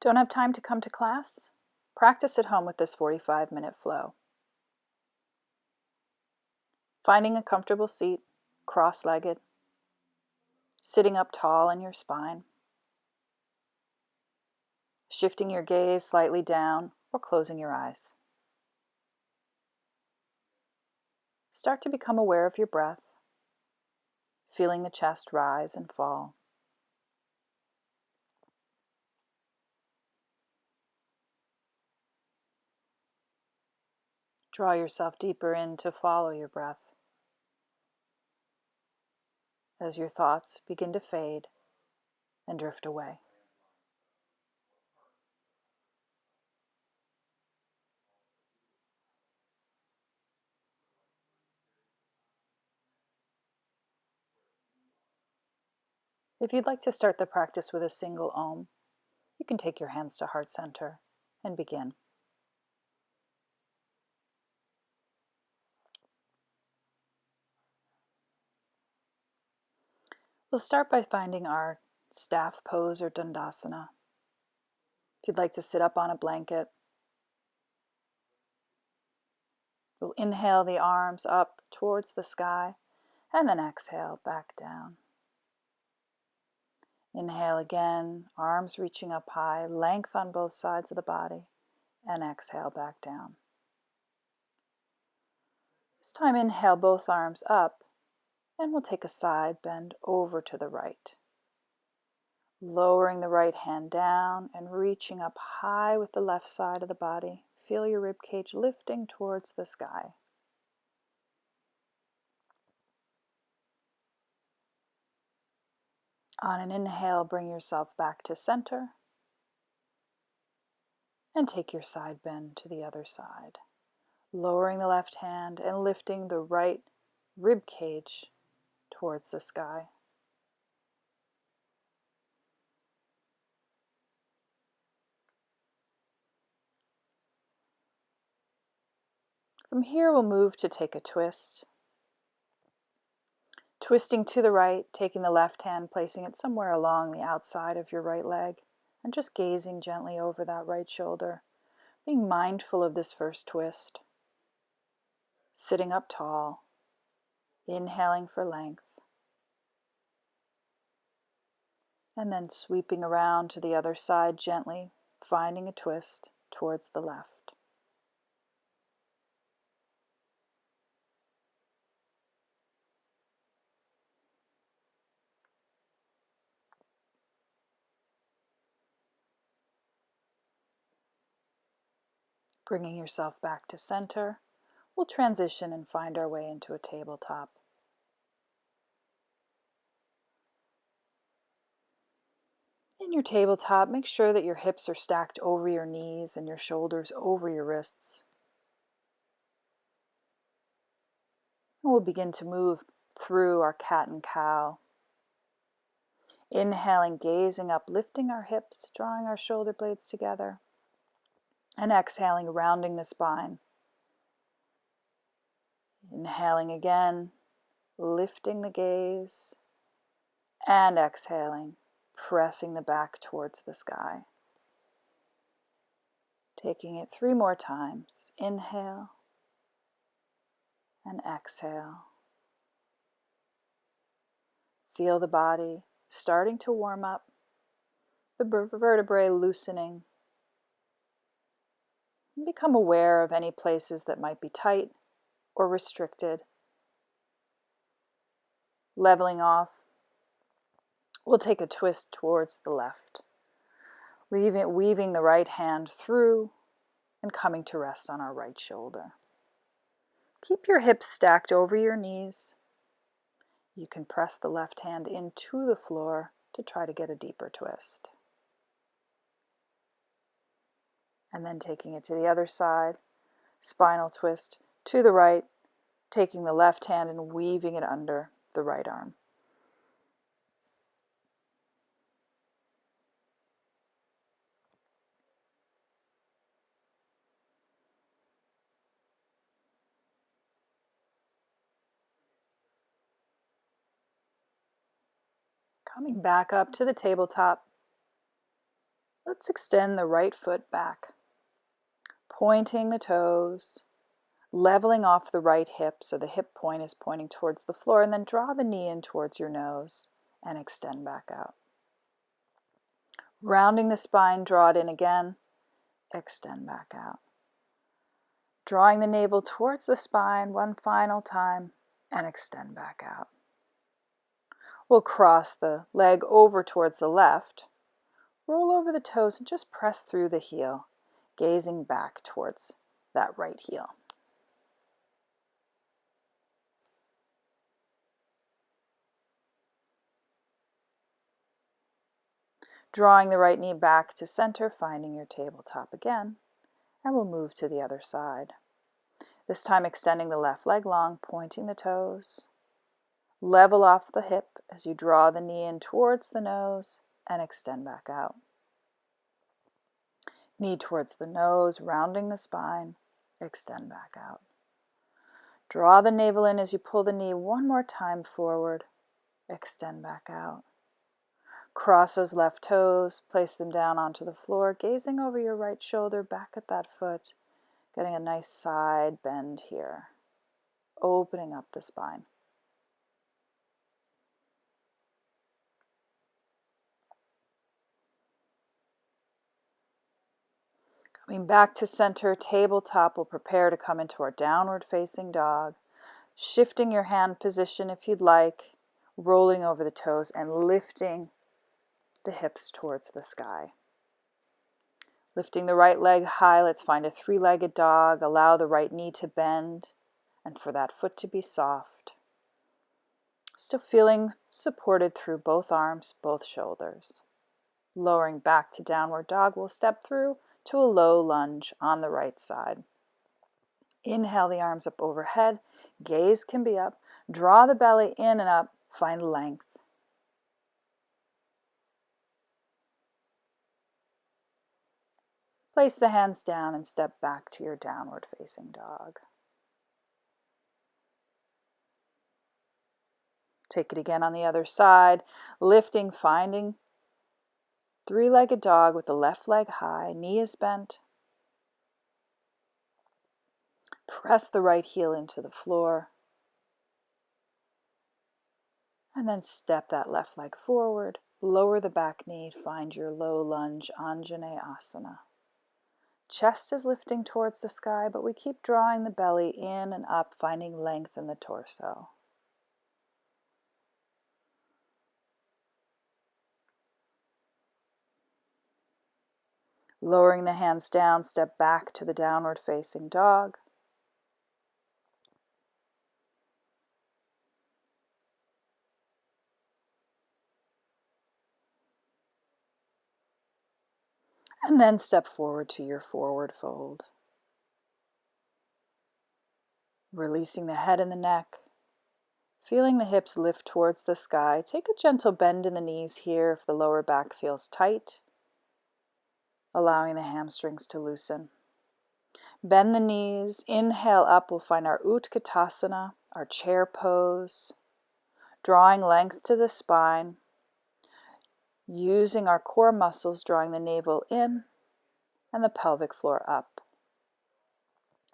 Don't have time to come to class? Practice at home with this 45-minute flow. Finding a comfortable seat, cross-legged, sitting up tall in your spine, shifting your gaze slightly down or closing your eyes. Start to become aware of your breath, feeling the chest rise and fall. Draw yourself deeper in to follow your breath as your thoughts begin to fade and drift away. If you'd like to start the practice with a single Om, you can take your hands to heart center and begin. We'll start by finding our staff pose or Dandasana. If you'd like to sit up on a blanket, we'll inhale the arms up towards the sky and then exhale back down. Inhale again, arms reaching up high, length on both sides of the body, and exhale back down. This time inhale both arms up, and we'll take a side bend over to the right. Lowering the right hand down and reaching up high with the left side of the body. Feel your rib cage lifting towards the sky. On an inhale, bring yourself back to center and take your side bend to the other side. Lowering the left hand and lifting the right rib cage towards the sky. From here, we'll move to take a twist. Twisting to the right, taking the left hand, placing it somewhere along the outside of your right leg, and just gazing gently over that right shoulder, being mindful of this first twist. Sitting up tall, inhaling for length, and then sweeping around to the other side gently, finding a twist towards the left. Bringing yourself back to center, we'll transition and find our way into a tabletop. In your tabletop, make sure that your hips are stacked over your knees and your shoulders over your wrists. And we'll begin to move through our cat and cow. Inhaling, gazing up, lifting our hips, drawing our shoulder blades together. And exhaling, rounding the spine. Inhaling again, lifting the gaze. And exhaling, pressing the back towards the sky. Taking it 3 more times. Inhale and exhale. Feel the body starting to warm up, the vertebrae loosening. Become aware of any places that might be tight or restricted. Leveling off, we'll take a twist towards the left, weaving the right hand through and coming to rest on our right shoulder. Keep your hips stacked over your knees. You can press the left hand into the floor to try to get a deeper twist. And then taking it to the other side, spinal twist to the right, taking the left hand and weaving it under the right arm. Coming back up to the tabletop, Let's extend the right foot back, pointing the toes, leveling off the right hip so the hip point is pointing towards the floor, and then draw the knee in towards your nose and extend back out. Rounding the spine, draw it in again, extend back out. Drawing the navel towards the spine one final time and extend back out. We'll cross the leg over towards the left, roll over the toes and just press through the heel, gazing back towards that right heel. Drawing the right knee back to center, finding your tabletop again, and we'll move to the other side. This time extending the left leg long, pointing the toes. Level off the hip as you draw the knee in towards the nose and extend back out. Knee towards the nose, rounding the spine, extend back out. Draw the navel in as you pull the knee one more time forward, extend back out. Cross those left toes, place them down onto the floor, gazing over your right shoulder, back at that foot, getting a nice side bend here, opening up the spine. Coming back to center, tabletop, we'll prepare to come into our downward facing dog, shifting your hand position if you'd like, rolling over the toes and lifting the hips towards the sky. Lifting the right leg high, let's find a three-legged dog. Allow the right knee to bend and for that foot to be soft. Still feeling supported through both arms, both shoulders. Lowering back to downward dog, we'll step through to a low lunge on the right side. Inhale the arms up overhead, gaze can be up. Draw the belly in and up, find length. Place the hands down and step back to your downward facing dog. Take it again on the other side, lifting, finding three-legged dog with the left leg high, knee is bent. Press the right heel into the floor. And then step that left leg forward, lower the back knee, find your low lunge, Anjaneyasana. Chest is lifting towards the sky, but we keep drawing the belly in and up, finding length in the torso. Lowering the hands down, step back to the downward facing dog. And then step forward to your forward fold. Releasing the head and the neck. Feeling the hips lift towards the sky. Take a gentle bend in the knees here if the lower back feels tight. Allowing the hamstrings to loosen. Bend the knees. Inhale up. We'll find our Utkatasana, our chair pose. Drawing length to the spine. Using our core muscles, drawing the navel in and the pelvic floor up.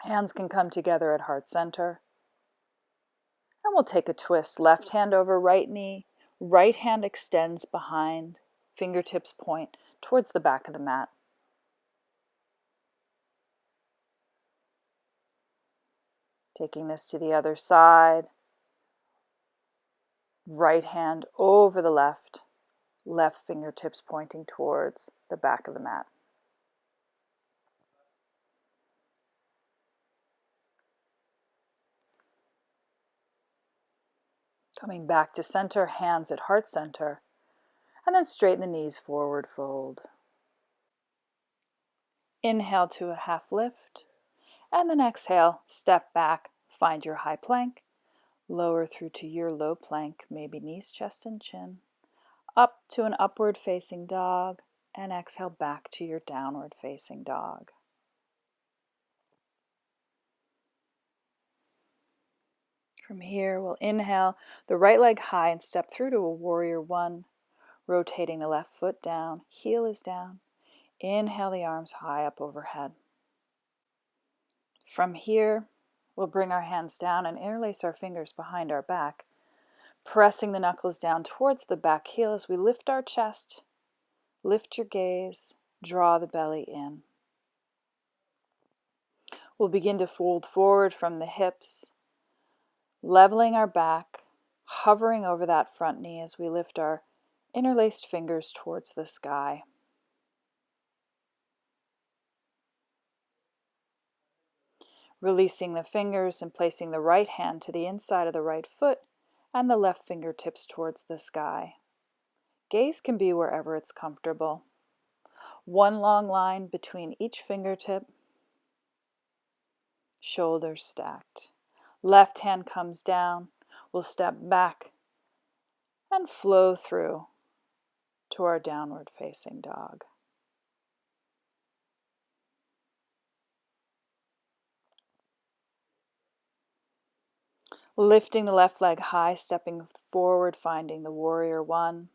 Hands can come together at heart center. And we'll take a twist. Left hand over right knee. Right hand extends behind. Fingertips point towards the back of the mat. Taking this to the other side. Right hand over the left. Left fingertips pointing towards the back of the mat. Coming back to center, hands at heart center, and then straighten the knees, forward fold. Inhale to a half lift, and then exhale, step back, find your high plank, lower through to your low plank, maybe knees, chest, and chin, up to an upward facing dog, and exhale back to your downward facing dog. From here, we'll inhale the right leg high and step through to a warrior one, rotating the left foot down, heel is down. Inhale the arms high up overhead. From here, we'll bring our hands down and interlace our fingers behind our back, pressing the knuckles down towards the back heel as we lift our chest. Lift your gaze, draw the belly in. We'll begin to fold forward from the hips, leveling our back, hovering over that front knee as we lift our interlaced fingers towards the sky. Releasing the fingers and placing the right hand to the inside of the right foot and the left fingertips towards the sky. Gaze can be wherever it's comfortable. One long line between each fingertip. Shoulders stacked. Left hand comes down. We'll step back and flow through to our downward facing dog. Lifting the left leg high, stepping forward, finding the warrior one.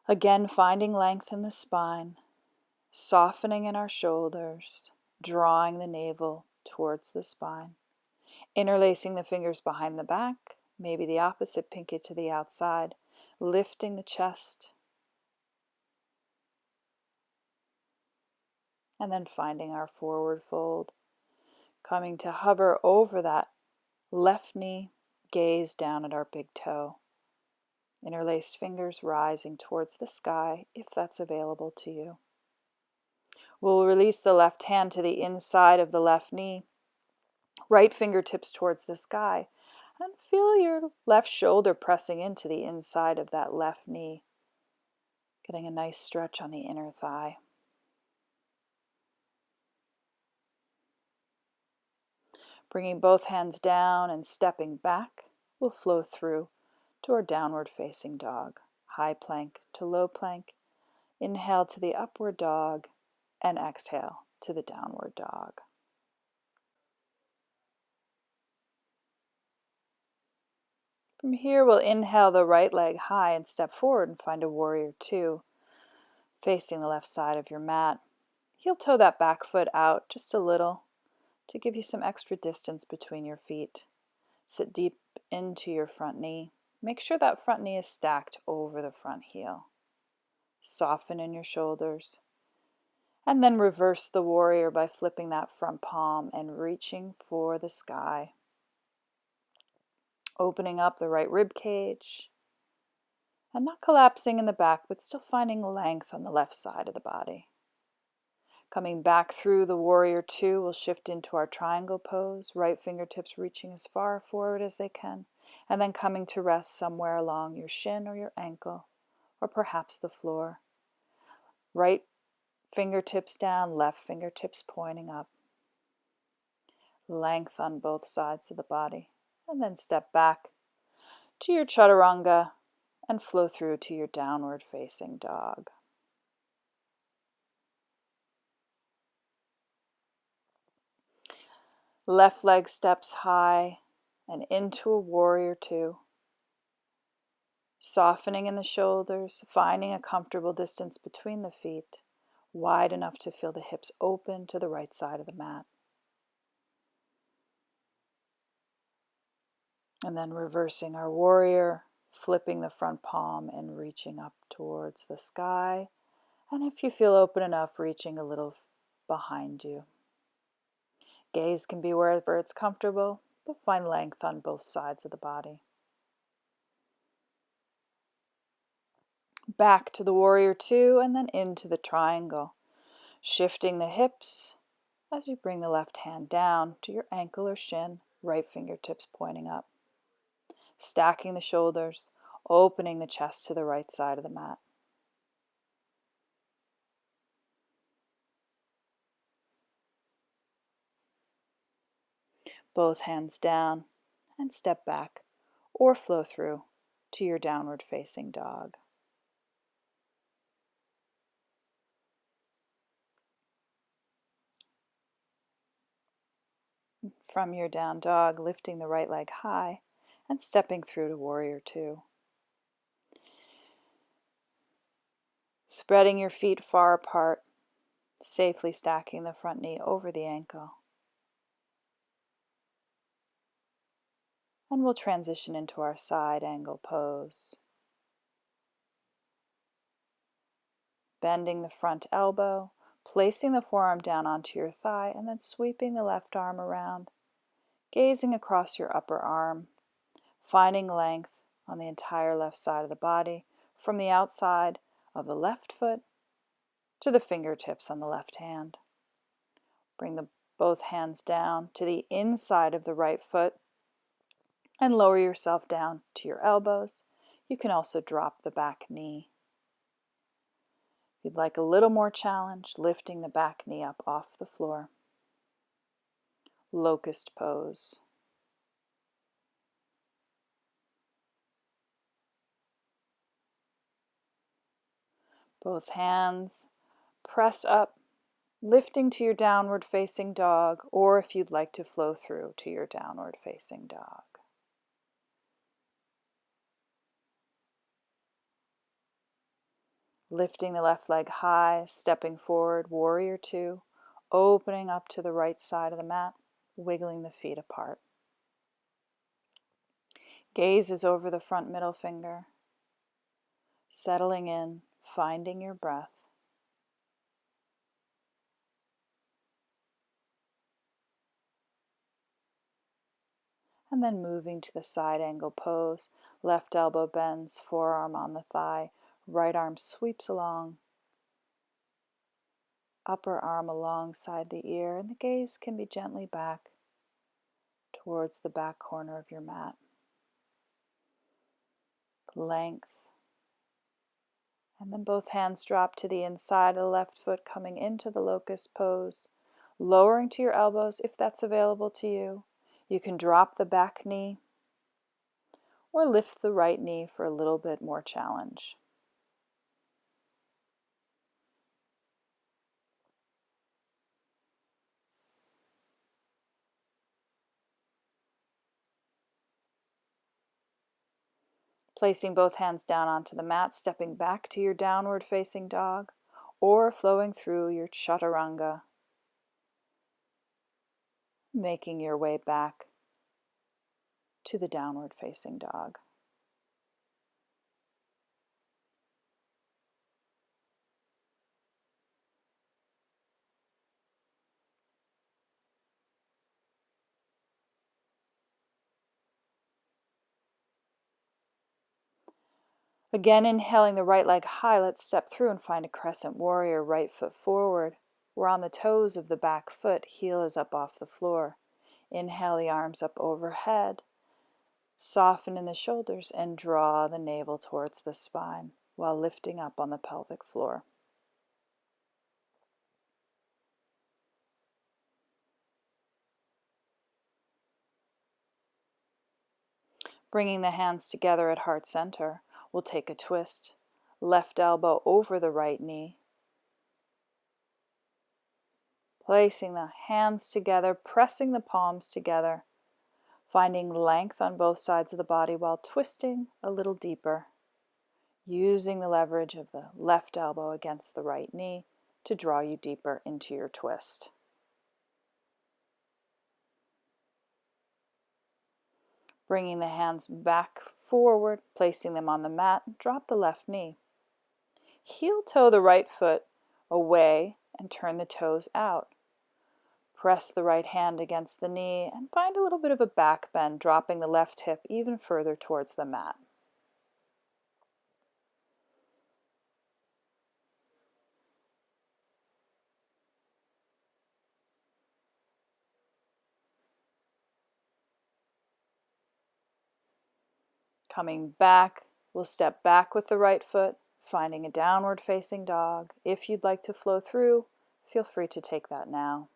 Again, finding length in the spine, softening in our shoulders, drawing the navel towards the spine. Interlacing the fingers behind the back, maybe the opposite pinky to the outside, lifting the chest. And then finding our forward fold, coming to hover over that left knee, gaze down at our big toe. Interlaced fingers rising towards the sky if that's available to you. We'll release the left hand to the inside of the left knee, right fingertips towards the sky, and feel your left shoulder pressing into the inside of that left knee, getting a nice stretch on the inner thigh. Bringing both hands down and stepping back, we'll flow through to our downward facing dog. High plank to low plank. Inhale to the upward dog and exhale to the downward dog. From here, we'll inhale the right leg high and step forward and find a warrior two, facing the left side of your mat. Heel toe that back foot out just a little to give you some extra distance between your feet. Sit deep into your front knee. Make sure that front knee is stacked over the front heel. Soften in your shoulders. And then reverse the warrior by flipping that front palm and reaching for the sky. Opening up the right rib cage. And not collapsing in the back, but still finding length on the left side of the body. Coming back through the warrior two, we'll shift into our triangle pose, right fingertips reaching as far forward as they can, and then coming to rest somewhere along your shin or your ankle, or perhaps the floor. Right fingertips down, left fingertips pointing up. Length on both sides of the body, and then step back to your chaturanga and flow through to your downward facing dog. Left leg steps high and into a warrior two. Softening in the shoulders, finding a comfortable distance between the feet, wide enough to feel the hips open to the right side of the mat. And then reversing our warrior, flipping the front palm and reaching up towards the sky. And if you feel open enough, reaching a little behind you. Gaze can be wherever it's comfortable, but find length on both sides of the body. Back to the warrior two and then into the triangle. Shifting the hips as you bring the left hand down to your ankle or shin, right fingertips pointing up. Stacking the shoulders, opening the chest to the right side of the mat. Both hands down and step back or flow through to your downward facing dog. From your down dog, lifting the right leg high and stepping through to warrior two. Spreading your feet far apart, safely stacking the front knee over the ankle. And we'll transition into our side angle pose. Bending the front elbow, placing the forearm down onto your thigh, and then sweeping the left arm around, gazing across your upper arm, finding length on the entire left side of the body, from the outside of the left foot to the fingertips on the left hand. Bring both hands down to the inside of the right foot and lower yourself down to your elbows. You can also drop the back knee. If you'd like a little more challenge, lifting the back knee up off the floor. Locust pose. Both hands press up, lifting to your downward facing dog, or if you'd like to flow through to your downward facing dog. Lifting the left leg high, stepping forward, warrior two, opening up to the right side of the mat, wiggling the feet apart. Gaze is over the front middle finger, settling in, finding your breath. And then moving to the side angle pose, left elbow bends, forearm on the thigh, right arm sweeps along, upper arm alongside the ear, and the gaze can be gently back towards the back corner of your mat. Length. And then both hands drop to the inside of the left foot, coming into the locust pose, lowering to your elbows if that's available to you. You can drop the back knee or lift the right knee for a little bit more challenge. Placing both hands down onto the mat, stepping back to your downward facing dog, or flowing through your chaturanga, making your way back to the downward facing dog. Again, inhaling the right leg high, let's step through and find a crescent warrior, right foot forward. We're on the toes of the back foot, heel is up off the floor. Inhale the arms up overhead, soften in the shoulders and draw the navel towards the spine while lifting up on the pelvic floor. Bringing the hands together at heart center, we'll take a twist. Left elbow over the right knee. Placing the hands together, pressing the palms together, finding length on both sides of the body while twisting a little deeper, using the leverage of the left elbow against the right knee to draw you deeper into your twist. Bringing the hands back forward, placing them on the mat, drop the left knee. Heel toe the right foot away and turn the toes out. Press the right hand against the knee and find a little bit of a back bend, dropping the left hip even further towards the mat. Coming back, we'll step back with the right foot, finding a downward facing dog. If you'd like to flow through, feel free to take that now.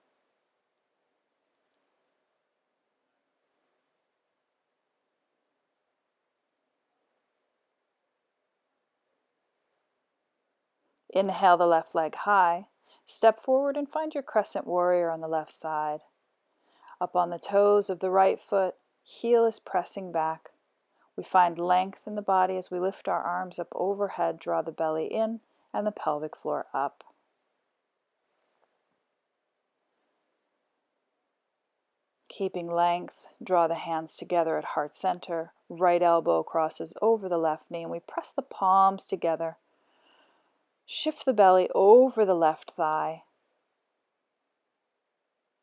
Inhale the left leg high, step forward and find your crescent warrior on the left side. Up on the toes of the right foot, heel is pressing back. We find length in the body as we lift our arms up overhead, draw the belly in, and the pelvic floor up. Keeping length, draw the hands together at heart center. Right elbow crosses over the left knee, and we press the palms together. Shift the belly over the left thigh.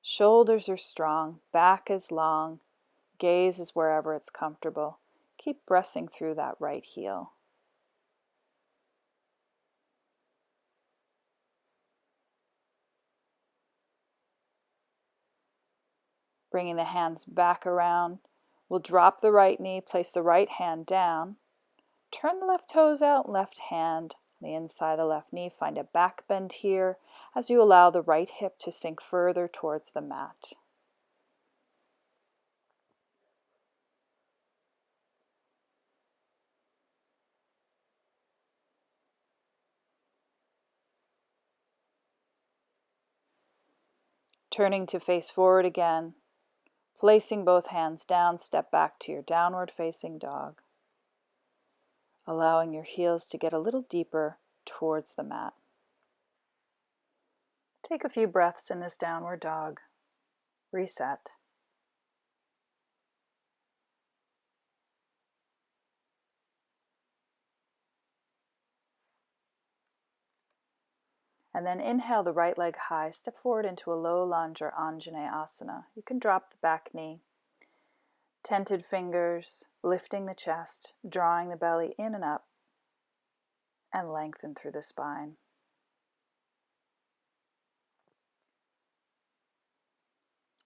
Shoulders are strong, back is long, gaze is wherever it's comfortable. Keep pressing through that right heel. Bringing the hands back around, we'll drop the right knee, place the right hand down, turn the left toes out, left hand on the inside of the left knee. Find a back bend here as you allow the right hip to sink further towards the mat. Turning to face forward again, placing both hands down, step back to your downward facing dog, allowing your heels to get a little deeper towards the mat. Take a few breaths in this downward dog. Reset. And then inhale the right leg high, step forward into a low lunge or Anjaneyasana. You can drop the back knee. Tented fingers, lifting the chest, drawing the belly in and up, and lengthen through the spine.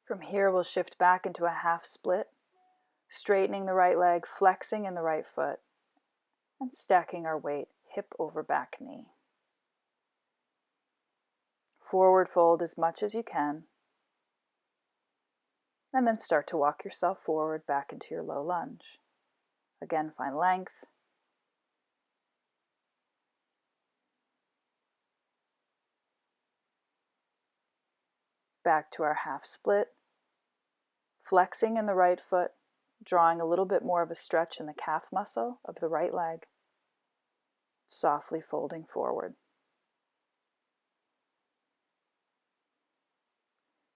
From here, we'll shift back into a half split, straightening the right leg, flexing in the right foot, and stacking our weight, hip over back knee. Forward fold as much as you can, and then start to walk yourself forward back into your low lunge. Again, find length. Back to our half split, flexing in the right foot, drawing a little bit more of a stretch in the calf muscle of the right leg, softly folding forward.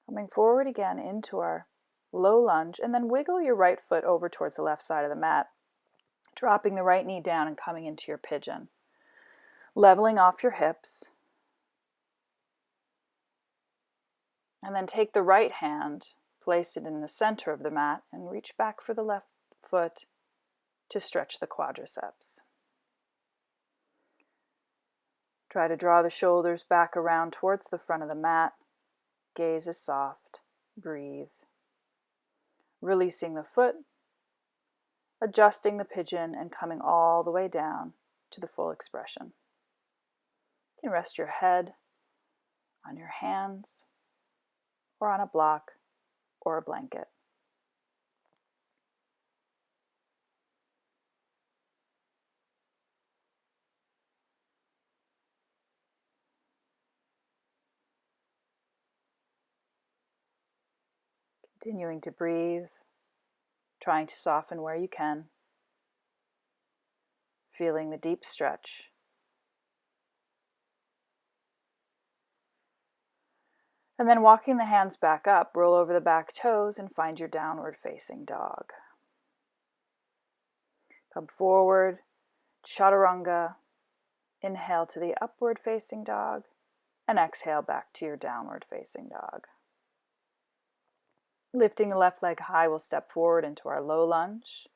Coming forward again into our low lunge, and then wiggle your right foot over towards the left side of the mat, dropping the right knee down and coming into your pigeon. Leveling off your hips. And then take the right hand, place it in the center of the mat, and reach back for the left foot to stretch the quadriceps. Try to draw the shoulders back around towards the front of the mat. Gaze is soft. Breathe. Releasing the foot, adjusting the pigeon, and coming all the way down to the full expression. You can rest your head on your hands or on a block or a blanket. Continuing to breathe, trying to soften where you can, feeling the deep stretch. And then walking the hands back up, roll over the back toes and find your downward facing dog. Come forward, chaturanga, inhale to the upward facing dog, and exhale back to your downward facing dog. Lifting the left leg high, we'll step forward into our low lunge,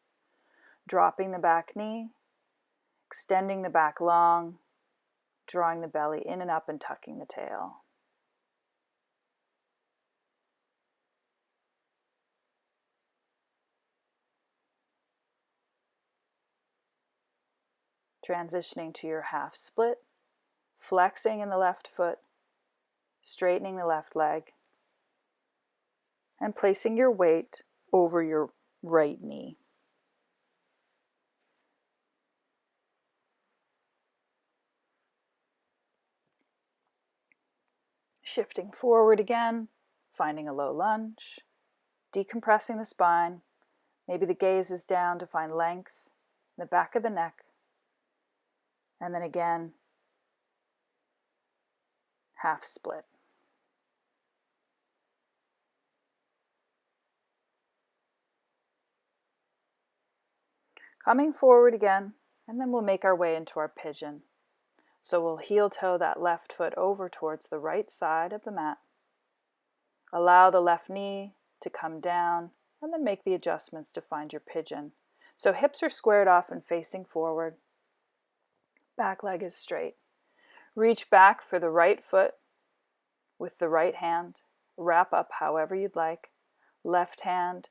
dropping the back knee, extending the back long, drawing the belly in and up and tucking the tail. Transitioning to your half split, flexing in the left foot, straightening the left leg, and placing your weight over your right knee. Shifting forward again, finding a low lunge, decompressing the spine. Maybe the gaze is down to find length in the back of the neck. And then again, half split. Coming forward again, and then we'll make our way into our pigeon. So we'll heel toe that left foot over towards the right side of the mat. Allow the left knee to come down, and then make the adjustments to find your pigeon. So hips are squared off and facing forward. Back leg is straight. Reach back for the right foot with the right hand. Wrap up however you'd like. Left hand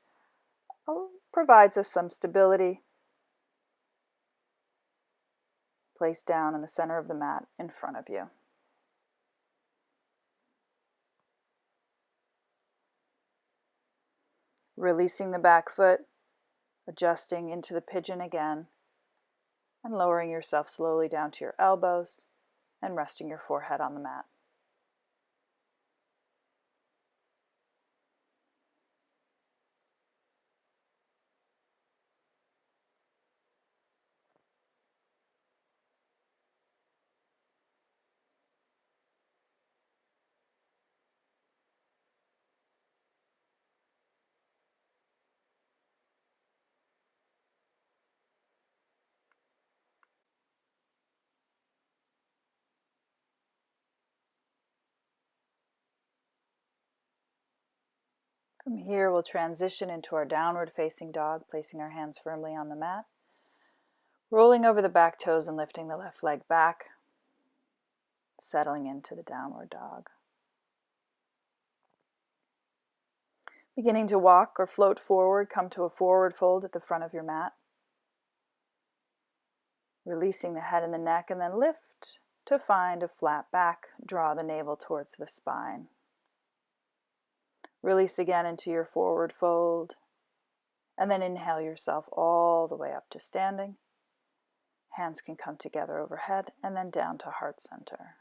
provides us some stability. Place down in the center of the mat in front of you. Releasing the back foot, adjusting into the pigeon again, and lowering yourself slowly down to your elbows and resting your forehead on the mat. From here, we'll transition into our downward facing dog, placing our hands firmly on the mat, rolling over the back toes and lifting the left leg back, settling into the downward dog. Beginning to walk or float forward, come to a forward fold at the front of your mat. Releasing the head and the neck, and then lift to find a flat back. Draw the navel towards the spine. Release again into your forward fold, and then inhale yourself all the way up to standing. Hands can come together overhead, and then down to heart center.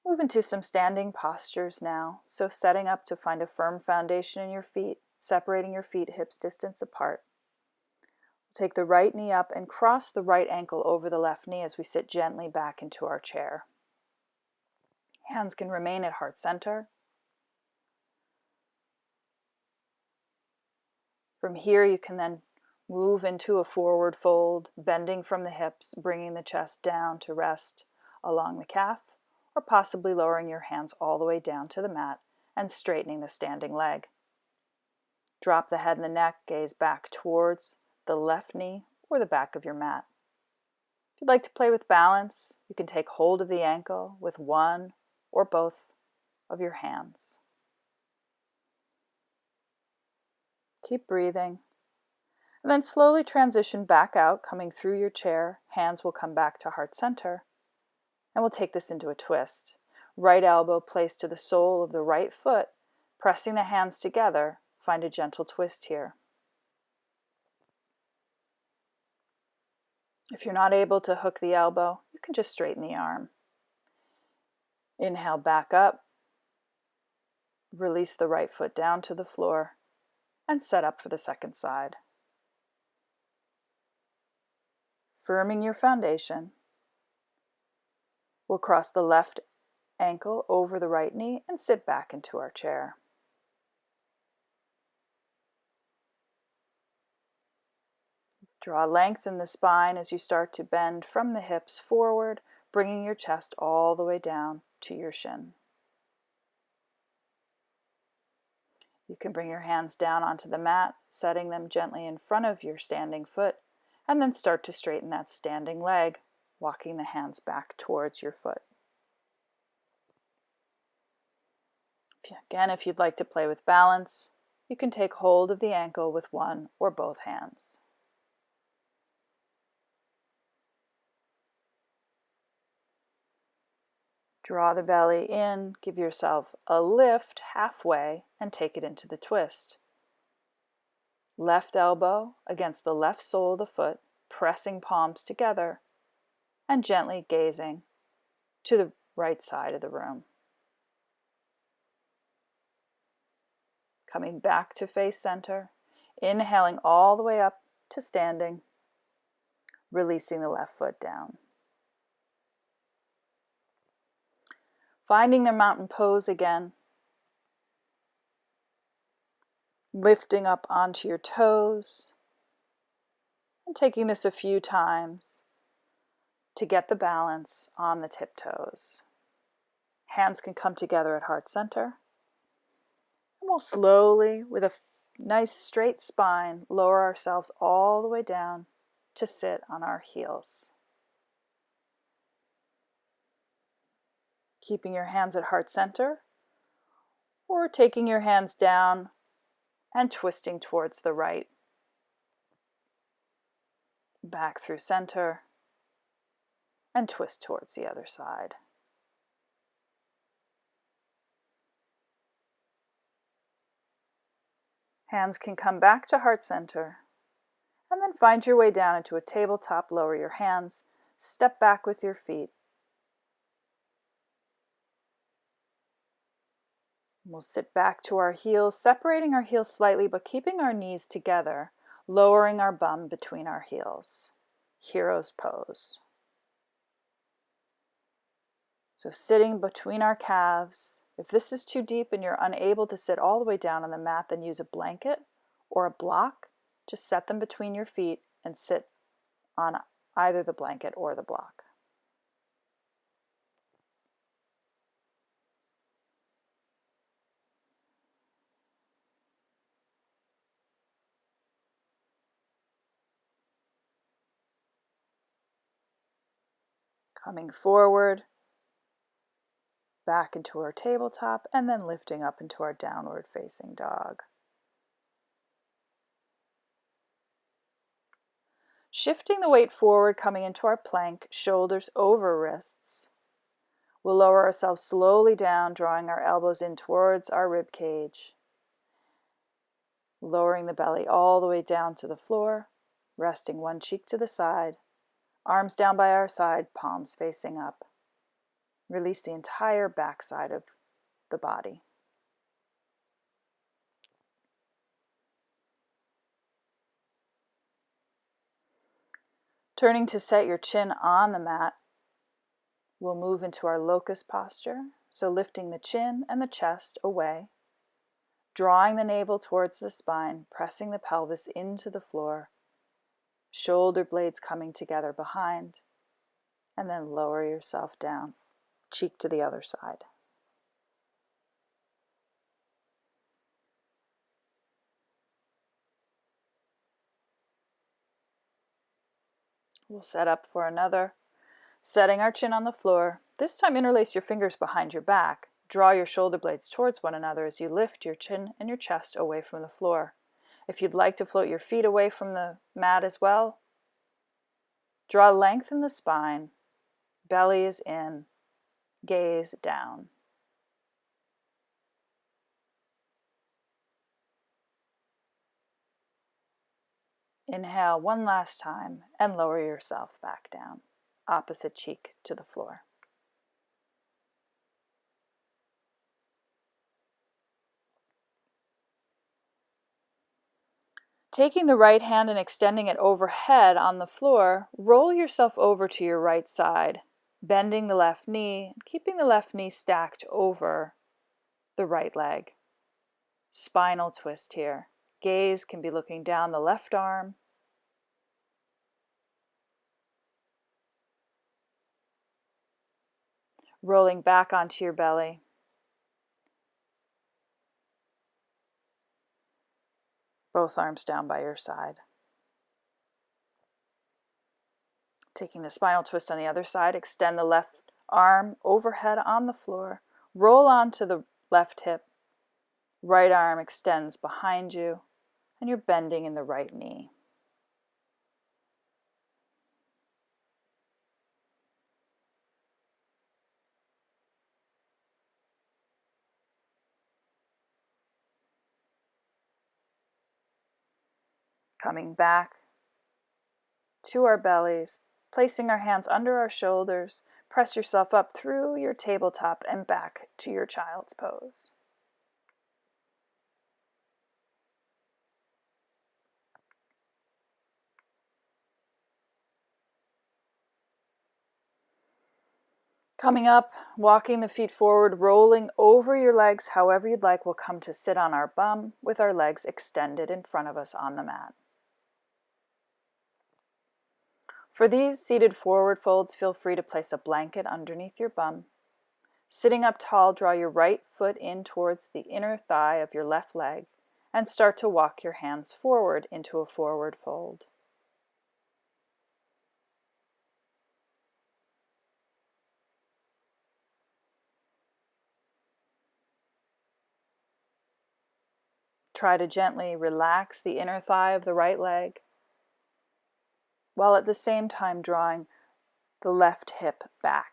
Move into some standing postures now. So setting up to find a firm foundation in your feet, separating your feet hips distance apart. Take the right knee up and cross the right ankle over the left knee as we sit gently back into our chair. Hands can remain at heart center. From here, you can then move into a forward fold, bending from the hips, bringing the chest down to rest along the calf, or possibly lowering your hands all the way down to the mat and straightening the standing leg. Drop the head and the neck, gaze back towards the left knee or the back of your mat. If you'd like to play with balance, you can take hold of the ankle with one or both of your hands. Keep breathing. And then slowly transition back out, coming through your chair. Hands will come back to heart center. And we'll take this into a twist. Right elbow placed to the sole of the right foot, pressing the hands together. Find a gentle twist here. If you're not able to hook the elbow, you can just straighten the arm. Inhale back up. Release the right foot down to the floor and set up for the second side. Firming your foundation, we'll cross the left ankle over the right knee and sit back into our chair. Draw length in the spine as you start to bend from the hips forward, bringing your chest all the way down to your shin. You can bring your hands down onto the mat, setting them gently in front of your standing foot, and then start to straighten that standing leg, walking the hands back towards your foot. Again, if you'd like to play with balance, you can take hold of the ankle with one or both hands. Draw the belly in, give yourself a lift halfway, and take it into the twist. Left elbow against the left sole of the foot, pressing palms together, and gently gazing to the right side of the room. Coming back to face center, inhaling all the way up to standing, releasing the left foot down. Finding their mountain pose again. Lifting up onto your toes. And taking this a few times to get the balance on the tiptoes. Hands can come together at heart center. And we'll slowly, with a nice straight spine, lower ourselves all the way down to sit on our heels. Keeping your hands at heart center, or taking your hands down and twisting towards the right. Back through center, and twist towards the other side. Hands can come back to heart center, and then find your way down into a tabletop. Lower your hands, step back with your feet. We'll sit back to our heels, separating our heels slightly, but keeping our knees together, lowering our bum between our heels. Hero's pose. So sitting between our calves. If this is too deep and you're unable to sit all the way down on the mat, then use a blanket or a block. Just set them between your feet and sit on either the blanket or the block. Coming forward, back into our tabletop, and then lifting up into our downward facing dog. Shifting the weight forward, coming into our plank, shoulders over wrists. We'll lower ourselves slowly down, drawing our elbows in towards our rib cage. Lowering the belly all the way down to the floor, resting one cheek to the side, arms down by our side, palms facing up. Release the entire backside of the body. Turning to set your chin on the mat, we'll move into our locust posture. So lifting the chin and the chest away, drawing the navel towards the spine, pressing the pelvis into the floor, shoulder blades coming together behind, and then lower yourself down, cheek to the other side. We'll set up for another. Setting our chin on the floor. This time interlace your fingers behind your back. Draw your shoulder blades towards one another as you lift your chin and your chest away from the floor. If you'd like to float your feet away from the mat as well, draw length in the spine. Belly is in. Gaze down. Inhale one last time and lower yourself back down, opposite cheek to the floor. Taking the right hand and extending it overhead on the floor, roll yourself over to your right side, bending the left knee, keeping the left knee stacked over the right leg. Spinal twist here. Gaze can be looking down the left arm. Rolling back onto your belly. Both arms down by your side. Taking the spinal twist on the other side, extend the left arm overhead on the floor. Roll onto the left hip. Right arm extends behind you, and you're bending in the right knee. Coming back to our bellies, placing our hands under our shoulders, press yourself up through your tabletop and back to your child's pose. Coming up, walking the feet forward, rolling over your legs however you'd like. We'll come to sit on our bum with our legs extended in front of us on the mat. For these seated forward folds, feel free to place a blanket underneath your bum. Sitting up tall, draw your right foot in towards the inner thigh of your left leg and start to walk your hands forward into a forward fold. Try to gently relax the inner thigh of the right leg, while at the same time drawing the left hip back.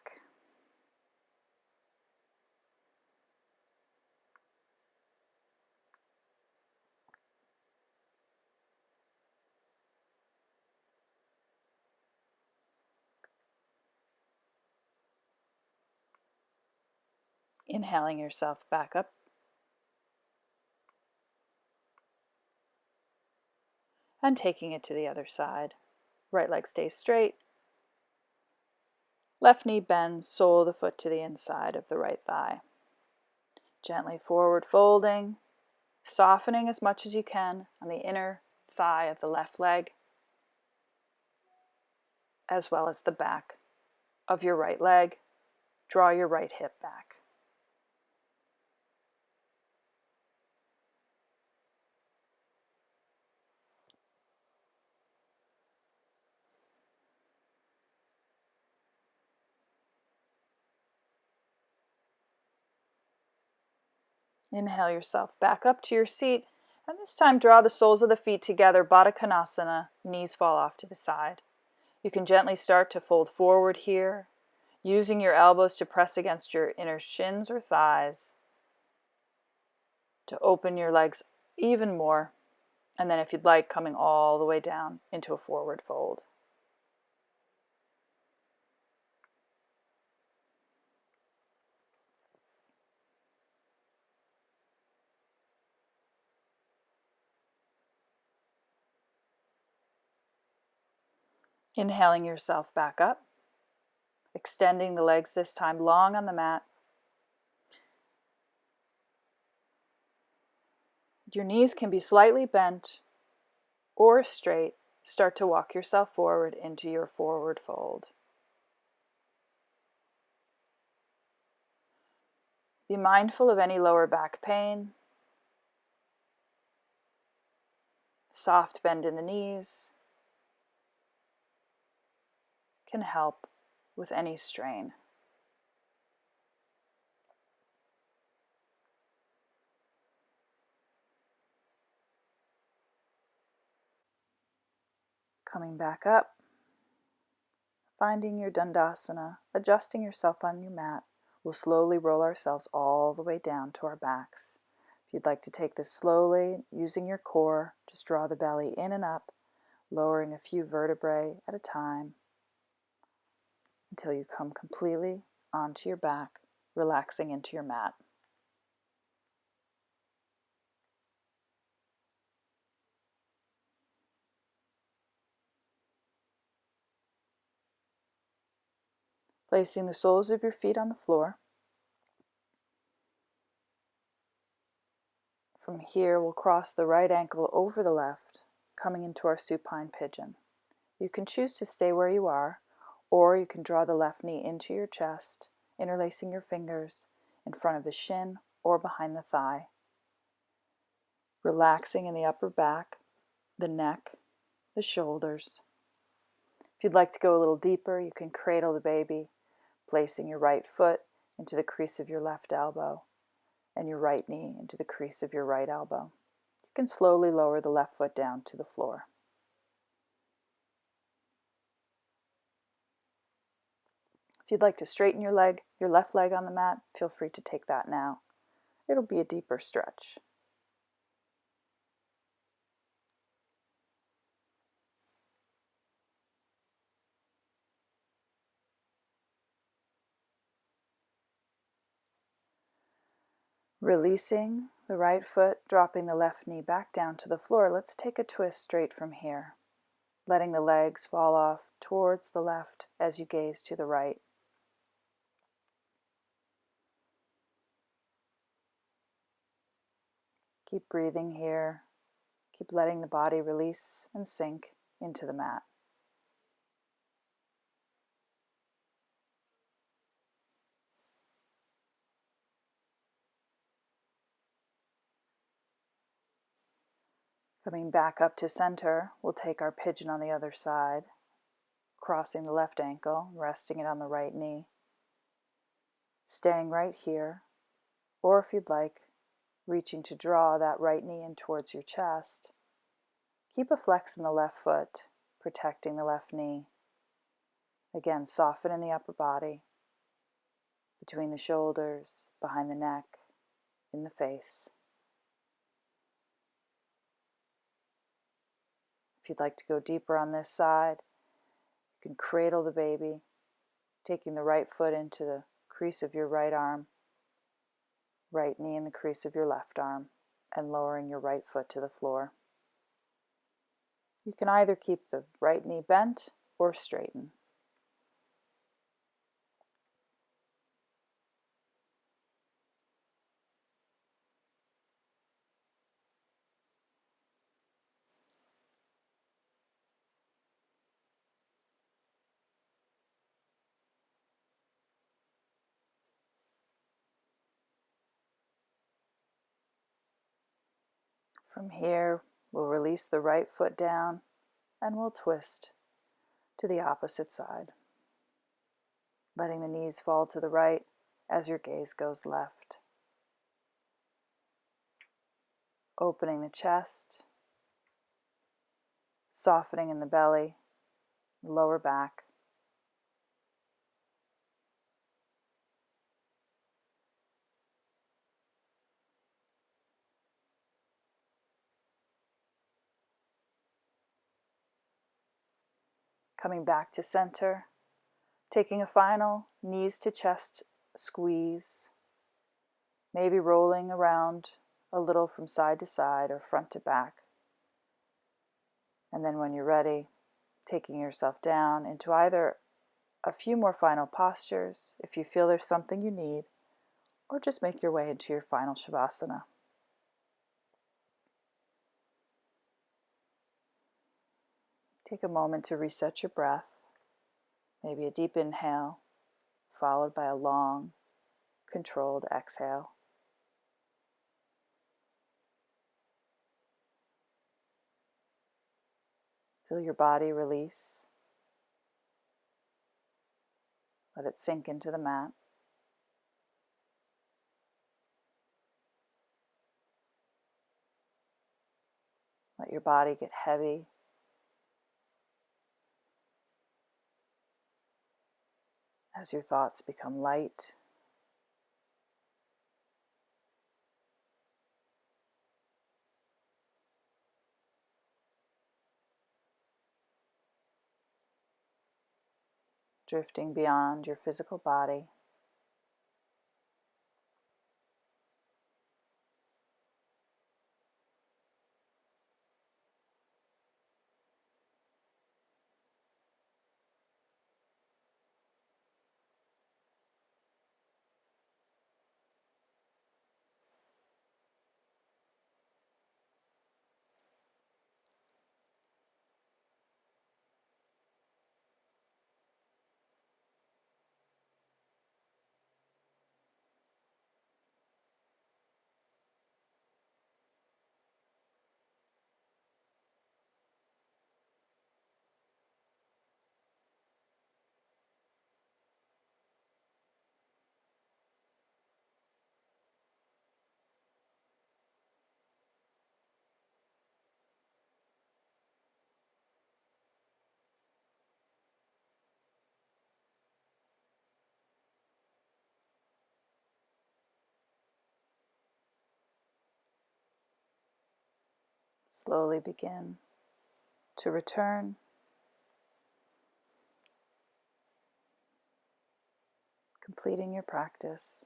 Inhaling yourself back up. And taking it to the other side. Right leg stays straight. Left knee bends, sole of the foot to the inside of the right thigh. Gently forward folding, softening as much as you can on the inner thigh of the left leg, as well as the back of your right leg. Draw your right hip back. Inhale yourself back up to your seat, and this time draw the soles of the feet together, Baddha Konasana, knees fall off to the side. You can gently start to fold forward here, using your elbows to press against your inner shins or thighs, to open your legs even more, and then if you'd like, coming all the way down into a forward fold. Inhaling yourself back up, extending the legs this time long on the mat. Your knees can be slightly bent or straight. Start to walk yourself forward into your forward fold. Be mindful of any lower back pain. Soft bend in the knees can help with any strain. Coming back up, finding your Dandasana, adjusting yourself on your mat. We'll slowly roll ourselves all the way down to our backs. If you'd like to take this slowly, using your core, just draw the belly in and up, lowering a few vertebrae at a time until you come completely onto your back, relaxing into your mat. Placing the soles of your feet on the floor. From here, we'll cross the right ankle over the left, coming into our supine pigeon. You can choose to stay where you are, or you can draw the left knee into your chest, interlacing your fingers in front of the shin or behind the thigh. Relaxing in the upper back, the neck, the shoulders. If you'd like to go a little deeper, you can cradle the baby, placing your right foot into the crease of your left elbow and your right knee into the crease of your right elbow. You can slowly lower the left foot down to the floor. If you'd like to straighten your left leg on the mat, feel free to take that now. It'll be a deeper stretch. Releasing the right foot, dropping the left knee back down to the floor. Let's take a twist straight from here, letting the legs fall off towards the left as you gaze to the right. Keep breathing here. Keep letting the body release and sink into the mat. Coming back up to center, we'll take our pigeon on the other side, crossing the left ankle, resting it on the right knee. Staying right here, or if you'd like, reaching to draw that right knee in towards your chest. Keep a flex in the left foot, protecting the left knee. Again, soften in the upper body, between the shoulders, behind the neck, in the face. If you'd like to go deeper on this side, you can cradle the baby, taking the right foot into the crease of your right arm, right knee in the crease of your left arm, and lowering your right foot to the floor. You can either keep the right knee bent or straighten. From here, we'll release the right foot down and we'll twist to the opposite side, letting the knees fall to the right as your gaze goes left. Opening the chest, softening in the belly, lower back. Coming back to center, taking a final knees to chest squeeze, maybe rolling around a little from side to side or front to back. And then when you're ready, taking yourself down into either a few more final postures if you feel there's something you need, or just make your way into your final Shavasana. Take a moment to reset your breath, maybe a deep inhale, followed by a long, controlled exhale. Feel your body release. Let it sink into the mat. Let your body get heavy. As your thoughts become light. Drifting beyond your physical body. Slowly begin to return, completing your practice.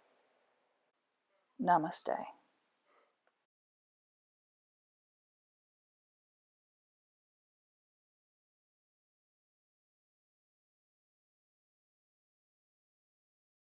Namaste.